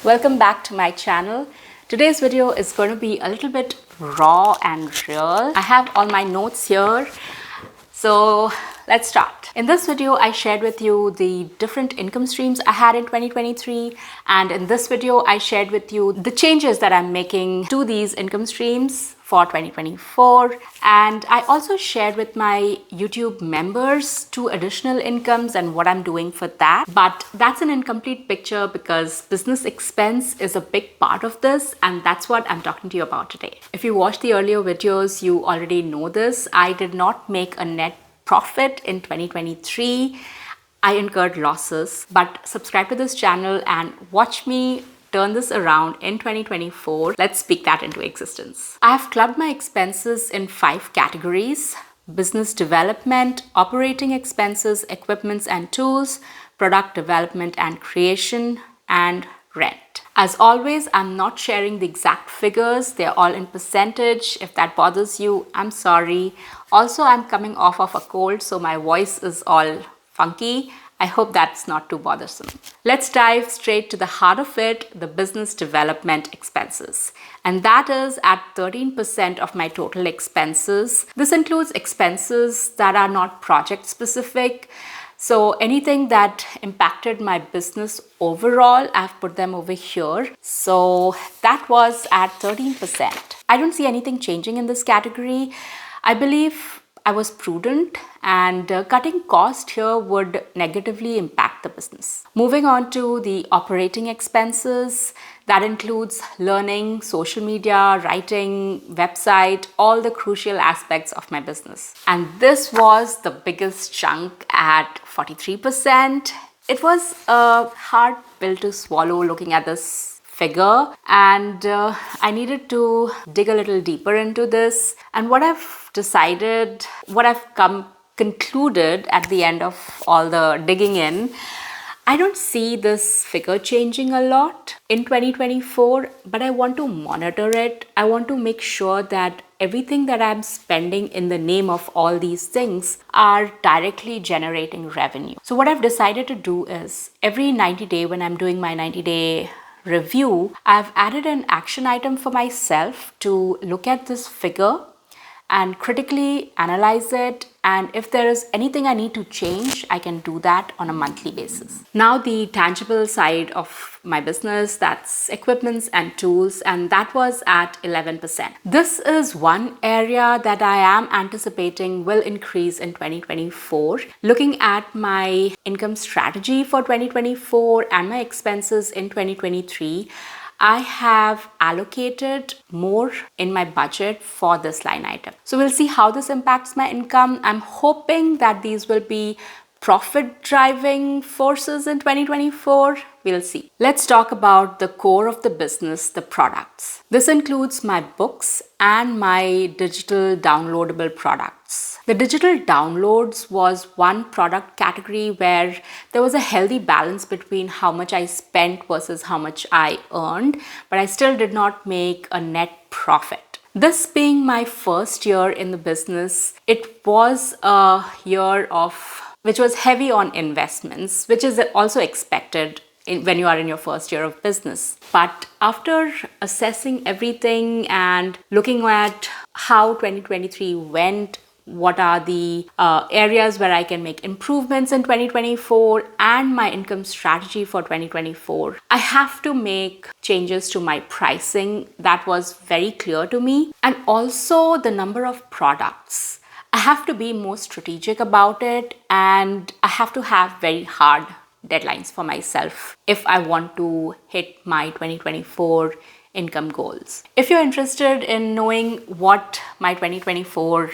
Welcome back to my channel. Today's video is going to be a little bit raw and real. I have all my notes here. So let's start. In this video, I shared with you the different income streams I had in 2023. And in this video, I shared with you the changes that I'm making to these income streams for 2024. And I also shared with my YouTube members 2 additional incomes and what I'm doing for that. But that's an incomplete picture because business expense is a big part of this, and that's what I'm talking to you about today. If you watched the earlier videos, you already know this. I did not make a net profit in 2023. I incurred losses, but subscribe to this channel and watch me turn this around in 2024. Let's speak that into existence. I have clubbed my expenses in 5 categories: business development, operating expenses, equipments and tools, product development and creation, and rent. As always, I'm not sharing the exact figures. They're all in percentage. If that bothers you, I'm sorry. Also, I'm coming off of a cold, so my voice is all funky. I hope that's not too bothersome. Let's dive straight to the heart of it, the business development expenses. And that is at 13% of my total expenses. This includes expenses that are not project specific. So anything that impacted my business overall, I've put them over here. So that was at 13%. I don't see anything changing in this category. I believe I was prudent, and cutting cost here would negatively impact the business. Moving on to the operating expenses, that includes learning, social media, writing, website, all the crucial aspects of my business. And this was the biggest chunk at 43%. It was a hard pill to swallow looking at this figure, and I needed to dig a little deeper into this. And what I've concluded at the end of all the digging in, I don't see this figure changing a lot in 2024, but I want to monitor it. I want to make sure that everything that I'm spending in the name of all these things are directly generating revenue. So what I've decided to do is every 90-day, when I'm doing my 90-day review, I've added an action item for myself to look at this figure and critically analyze it. And if there is anything I need to change, I can do that on a monthly basis. Now, the tangible side of my business, that's equipments and tools, and that was at 11%. This is one area that I am anticipating will increase in 2024. Looking at my income strategy for 2024 and my expenses in 2023, I have allocated more in my budget for this line item. So we'll see how this impacts my income. I'm hoping that these will be profit driving forces in 2024. We'll see. Let's talk about the core of the business, the products. This includes my books and my digital downloadable products. The digital downloads was one product category where there was a healthy balance between how much I spent versus how much I earned, but I still did not make a net profit. This being my first year in the business, it was a year which was heavy on investments, which is also expected when you are in your first year of business. But after assessing everything and looking at how 2023 went, what are the areas where I can make improvements in 2024, and my income strategy for 2024, I have to make changes to my pricing. That was very clear to me. And also the number of products. I have to be more strategic about it, and I have to have very hard deadlines for myself if I want to hit my 2024 income goals. If you're interested in knowing what my 2024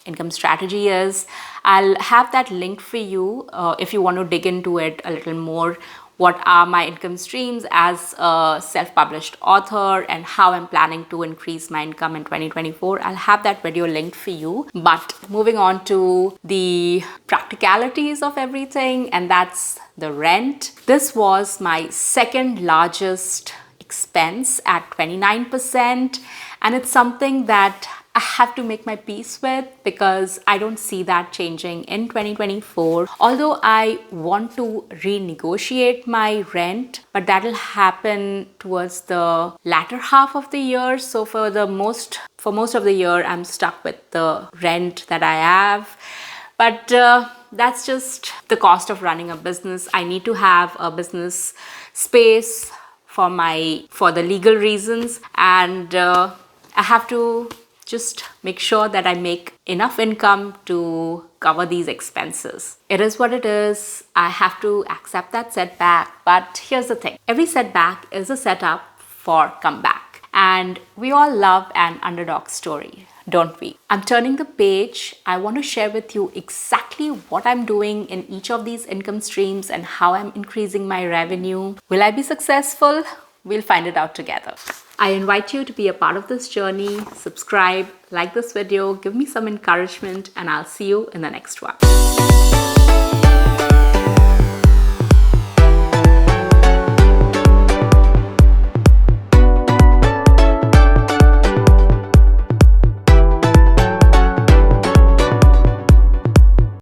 income strategy is, I'll have that linked for you if you want to dig into it a little more. What are my income streams as a self-published author and how I'm planning to increase my income in 2024. I'll have that video linked for you. But moving on to the practicalities of everything, and that's the rent. This was my second largest expense at 29%, and it's something that I have to make my peace with, because I don't see that changing in 2024. Although I want to renegotiate my rent, but that'll happen towards the latter half of the year. So for most of the year, I'm stuck with the rent that I have. But that's just the cost of running a business. I need to have a business space for the legal reasons, and I have to just make sure that I make enough income to cover these expenses. It is what it is. I have to accept that setback. But here's the thing, every setback is a setup for comeback. And we all love an underdog story, don't we? I'm turning the page. I want to share with you exactly what I'm doing in each of these income streams and how I'm increasing my revenue. Will I be successful? We'll find it out together. I invite you to be a part of this journey. Subscribe, like this video, give me some encouragement, and I'll see you in the next one.